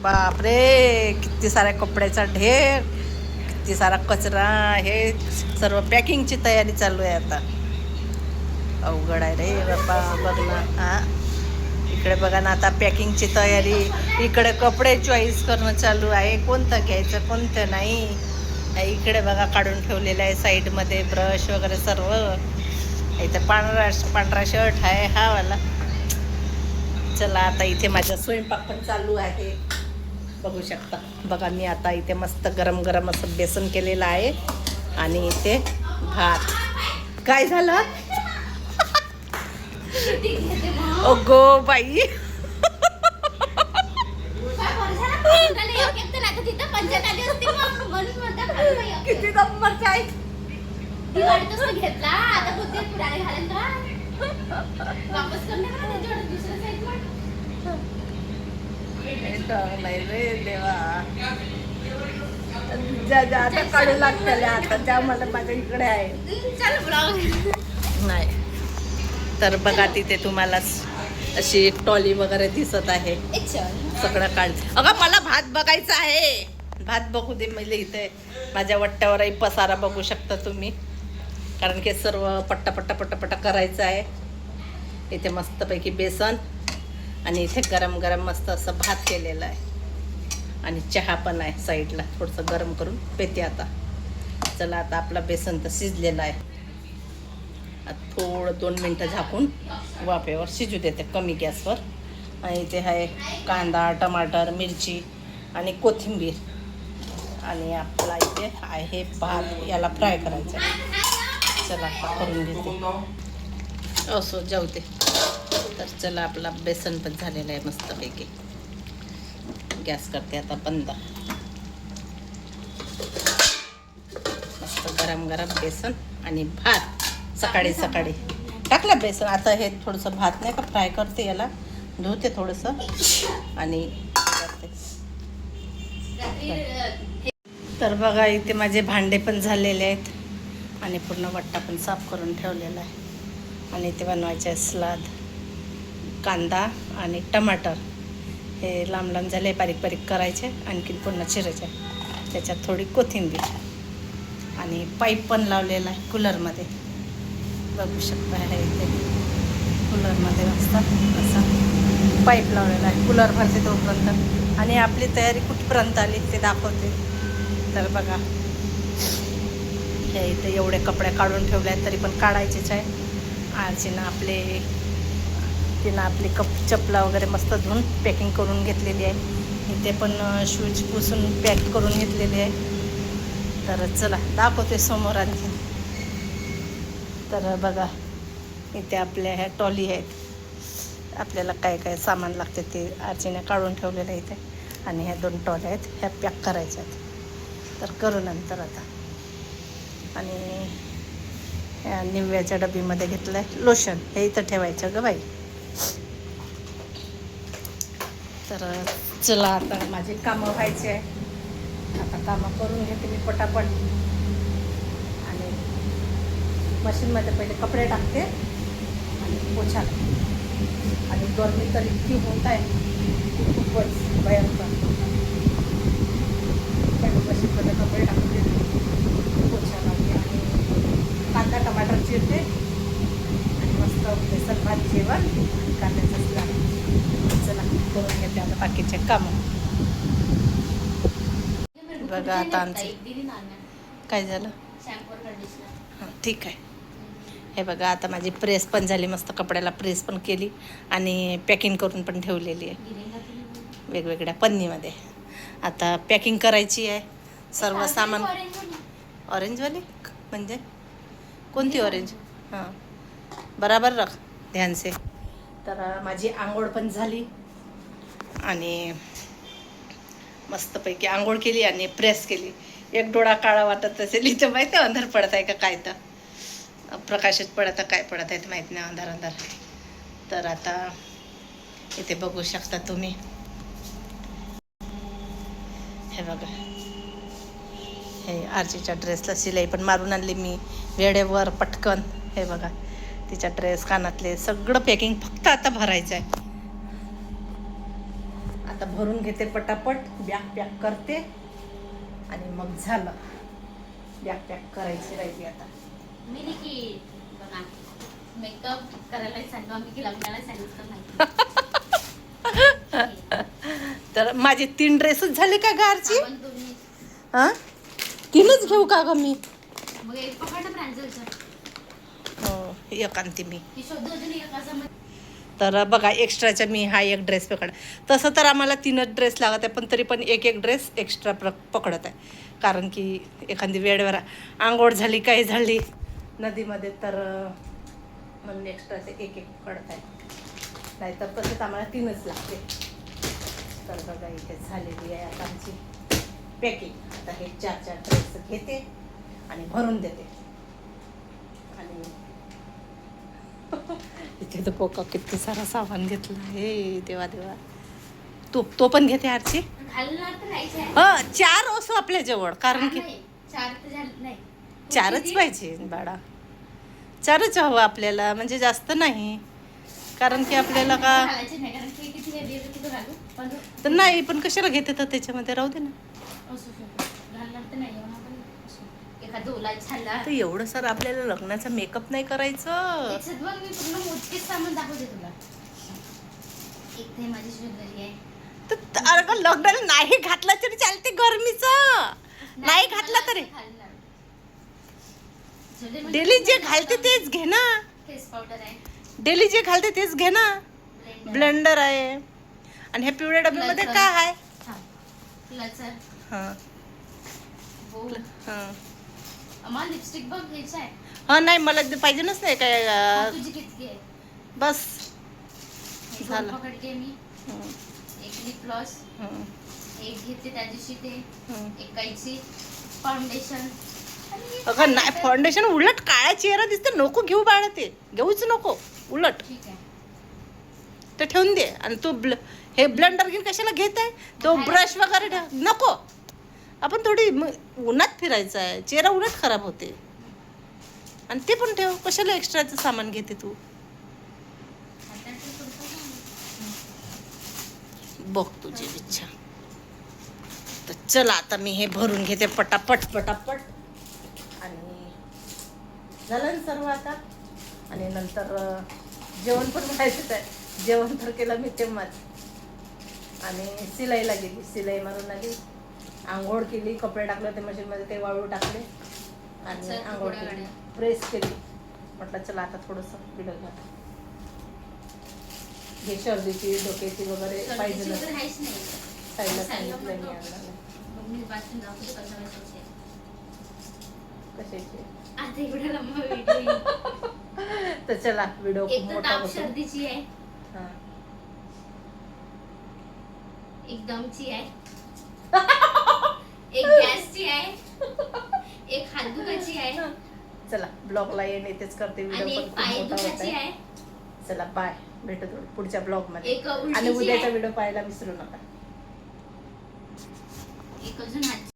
बापरे, किती साऱ्या कपड्याचा ढेर, किती सारा कचरा. हे सर्व पॅकिंगची तयारी चालू आहे आता. अवघड आहे रे बाबा. बघ ना, हा इकडे बघा ना, आता पॅकिंगची तयारी. इकडे कपडे चॉईस करणं चालू आहे, कोणतं घ्यायचं कोणतं नाही. इकडे बघा काढून ठेवलेलं आहे साईडमध्ये ब्रश वगैरे सर्व. इथे पांढरा शर्ट आहे हा वाला. चला आता इथे माझा स्वयंपाक पण चालू आहे, बघू शकता. बघा मी आता इथे मस्त गरम गरम असं बेसन केलेलं आहे आणि इथे भात. काय झालं अगो बाई, किती नंबर काय घेतला आता पुढे घालेल का वापस नाही रे देवा. आता काढू लागते आता, त्या मला माझ्या इकडे आहे. नाही तर बघा तिथे तुम्हाला अशी टॉली वगैरे दिसत आहे, सगळं काढ. अगं मला भात बघायचा आहे, भात बघू दे. मला इथे माझ्या वट्ट्यावरही पसारा बघू शकता तुम्ही, कारण की सर्व पट्टा पट्टा पट्टा पट्टा करायचं आहे. इथे मस्तपैकी बेसन आणि इथे गरम गरम मस्त असं भात केलेलं आहे आणि चहा पण आहे साईडला, थोडंसं गरम करून पेते आता. चला आता आपला बेसन तर शिजलेला आहे. थोडं 2 मिनटं झाकून वाफेवर शिजू देते कमी गॅसवर. आणि इथे आहे कांदा, टमाटर, मिरची आणि कोथिंबीर. आणि आपला इथे आहे भात, याला फ्राय करायचं आहे. चला करून घेते, असो जाऊ दे. तर चला आपला बेसन पण झालेलं आहे मस्तपैकी. गॅस करते आता बंद. मस्त गरम गरम बेसन आणि भात सकाळी सकाळी टाकलं बेसन. आता हे थोडंसं भात नाही का फ्राय करते, याला धुते थोडंसं आणि करते. तर बघा इथे माझे भांडे पण झालेले आहेत आणि पूर्ण वट्टा पण साफ करून ठेवलेला आहे. आणि इथे बनवायचे सलाद, कांदा आणि टमाटर हे लांब लांब झाले, बारीक बारीक करायचे, आणखीन पुन्हा चिरायचे. त्याच्यात थोडी कोथिंबीर आणि पाईप पण लावलेला आहे कूलरमध्ये, बघू शकता. आहे इथे कूलरमध्ये मस्त असा पाईप लावलेला आहे. कूलर भरते तोपर्यंत आणि आपली तयारी कुठपर्यंत आली ते दाखवते. तर बघा हे इथे एवढे कपडे काढून ठेवले आहेत, तरी पण काढायचेच आहे. तिनं आपली चपला वगैरे मस्त धुवून पॅकिंग करून घेतलेली आहे. इथे पण शूज पुसून पॅक करून घेतलेली आहे. तर चला दाखवते समोर आणखी. तर बघा इथे आपल्या ह्या टॉली आहेत, आपल्याला काय काय सामान लागते ते आजीने काढून ठेवलेलं आहे इथे. आणि ह्या 2 टॉली आहेत, ह्या पॅक करायच्या आहेत. तर करू नंतर आता. आणि ह्या निव्याच्या डबीमध्ये घेतलं आहे लोशन, हे इथं ठेवायचं ग बाई. तर चला आता माझे कामं व्हायचे आहे, आता कामं करून घेते मी पटापट. आणि मशीनमध्ये पहिले कपडे टाकते आणि पोछा. आणि गरमी तर इतकी होत आहे की खूपच भयंकर. पहिले मशीनमध्ये कपडे टाकते, पोछा लावते आणि कांदा टमाटर चिरते आणि मस्त बेसन भात, जेवण आणि कांद्याचं सलाड. चला करून घेते आता बाकीचे कामं. बघा आता आमचं काय झालं. हां ठीक आहे. हे बघा आता माझी प्रेस पण झाली, मस्त कपड्याला प्रेस पण केली आणि पॅकिंग करून पण ठेवलेली आहे वेगवेगळ्या पन्नीमध्ये. आता पॅकिंग करायची आहे सर्व सामान. ऑरेंजवाली म्हणजे कोणती ऑरेंज? हां बराबर रख ध्यान से. तर माझी आंघोळ पण झाली आणि मस्तपैकी आंघोळ केली आणि प्रेस केली. एक डोळा काळा वाटत असेल इथं, माहिती आहे अंधार पडत आहे का काय, तर प्रकाशात पडत काय पडत आहे माहीत नाही, अंधार अंधार. तर आता इथे बघू शकता तुम्ही, हे बघा हे आरचीच्या ड्रेसला शिलाई पण मारून आणली मी वेळेवर पटकन. हे बघा तिचा ड्रेस, कानातले सगळं पॅकिंग फक्त आता भरायचं आहे. आता भरून घेते पटापट, बॅग पॅक करते आणि मग झालं. बॅग पॅक करायची राहिली आता. मी नाही की बघा मेकअप करायला सांगा मी की लग्नाला सांगितलं नाही. तर माझे 3 ड्रेसच झाले का गारची? साबण तुम्ही हा 3च घेऊ का ग मी? मग एक पकडा प्रांजलचं हो एक आणते मी. ती शोध अजून एक असं तर बघा एक्स्ट्राचा मी हा एक ड्रेस पकड. तसं तर आम्हाला 3च ड्रेस लागत आहे, पण तरी पण एक ड्रेस एक्स्ट्रा पकडत आहे. कारण की एखादी वेळेवर आंघोळ झाली काही झाली नदीमध्ये तर म्हणून एक्स्ट्राचे एक पकडत आहे. नाहीतर तसंच आम्हाला 3च लागते. तर बघा इथे झालेली आहे आता आमची पॅकिंग. आता हे 4 ड्रेस घेते आणि भरून देते. आणि इथे तर पोका किती सारा सामान घेतला आहे. देवा देवा. तो पण घेते आरची. घालणार तर नाहीच आहे. 4 असो आपल्या जवळ, कारण की 4 तर झालं नाही. 4च पाहिजे बाळा. 4च हवं आपल्याला, म्हणजे जास्त नाही. कारण की आपल्याला का घालायचे नाही कारण की किती हेवी आहे किती घालू पण तर नाही, पण कशाला घेते तर त्याच्यामध्ये राहू दे ना. असू शकतो घालणार तर नाही म्हणून आपण एखादं ओलाय छानला तर एवढं सर आपल्याला लग्नाचा मेकअप नाही करायचं. त्याच्यात बघ मी पूर्ण मोजकेच सामान दाखवते तुला. एक ते माझी ज्वेलरी आहे. तर अरे लग्नाला नाही घातला तरी चालते गरमीचं. नाही घातला तरी डेली जे घालते तेच घे ना. फेस पावडर आहे. डेली जे घालते तेच घे ना. ब्लेंडर आहे. आणि ह्या पिवळ्या डब्यामध्ये काय आहे? क्लचर हां हो हां आम्हाला लिपस्टिक बघ घ्यायची आहे. हां नाही मला ते पाहिजेच नाही काय. तुझी किती आहे? बस एक झालं. पकडते मी. हं, एक लिप ग्लॉस हं, एक घेते त्या दिवशी ते हं. एक कैची फाउंडेशन अगं नाही फाउंडेशन उलट काळा चेहरा दिसते. नको घेऊ बाळा, ते घेऊच नको. उलट ठीक आहे. ते ठेवून दे. आणि तू हे ब्लेंडर घेऊन कशाला घेत आहे? तो ब्रश वगैरे ठेव नको. आपण थोडी उन्हात फिरायचं आहे, चेहरा उलट खराब होते. आणि ते पण ठेव. कशाला एक्स्ट्राचं सामान घेते तू? बघ तुझी इच्छा. तर चला आता मी हे भरून घेते पटापट पटापट. आणि झालं ना सर्व आता. आणि नंतर जेवण पण करायचं आहे. जेवण तर केलं मी तेव्हाच. आणि सिलाईला गेली, सिलाई मारून आली, आंघोळ केली, कपडे टाकले ते मशीनमध्ये, ते वाळू टाकले आणि आंघोळ केली, प्रेस केली. म्हटलं चला आता थोडंसं व्हिडिओ घ्या. हे सर्दीची डोक्याची वगैरे पाहिजे ना. साईडला सांगितलं मी आणलं कशाची. तर चला व्हिडिओ खूप मोठा होतो. सर्दीची आहे. हां एक दमची आहे. एक गॅसची आहे. एक हातदुखाची आहे. चला ब्लॉगला येणे तेच करते. आणि व्हिडिओ एक पण खूप मोठा होत पायदुखाची आहे. आहे. चला बाय, भेटू पुढच्या ब्लॉग मध्ये. एक उलटीची आणि उद्याचा आहे. व्हिडिओ पाहायला विसरू नका. एक अजून